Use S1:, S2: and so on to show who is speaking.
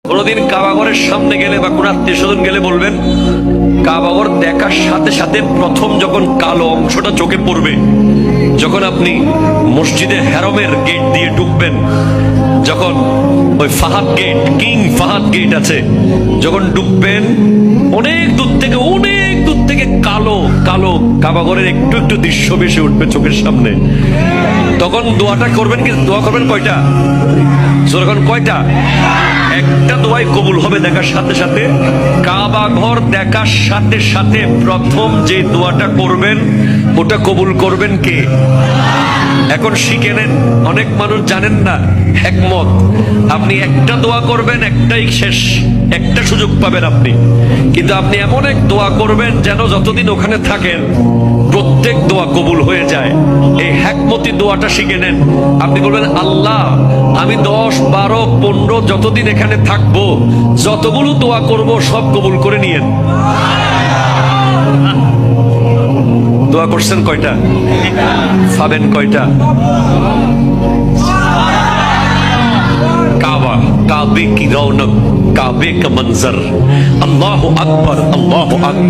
S1: কোনদিন কাবাগরের সামনে গেলে বা কোন আত্মীয় স্বজন গেলে বলবেন, কাবাগর দেখার সাথে সাথে প্রথম যখন কালো অংশটা চোখে পড়বে, যখন আপনি মসজিদে হেরমের গেট দিয়ে ঢুকবেন, যখন ওই Fahad gate, King Fahad gate আছে, যখন ঢুকবেন অনেক দূর থেকে কালো কালো কাবাগরের একটু একটু দৃশ্য ভেসে উঠবে চোখের সামনে। তখন দোয়াটা করবেন, কি দোয়া করবেন কয়টা? যখন কয়টা? একটা দোয়াই কবুল হবে দেখার সাথে সাথে। কাবা ঘর দেখার সাথে সাথে প্রথম যে দোয়াটা করবেন ওটা কবুল করবেন কে? এখন শিখে নেন, অনেক মানুষ জানেন না হিকমত। আপনি একটা দোয়া করবেন, একটাই শেষ, একটা সুযোগ পাবেন আপনি, কিন্তু আপনি এমন এক দোয়া করবেন যেন যতদিন ওখানে থাকেন প্রত্যেক দোয়া কবুল হয়ে যায়। এই হিকমতি দোয়াটা শিখে নেন। আপনি বলবেন, আল্লাহ আমি 10, 12, 15 যতদিন এখানে থাকবো, যতগুলো দোয়া করব সব কবুল করে নিয়েন। দোয়া করছেন কয়টা? পাবেন কয়টা? কাবা, কাবে কি রৌনক, কাবে কা মঞ্জর, আল্লাহু আকবার, আল্লাহু আকবার।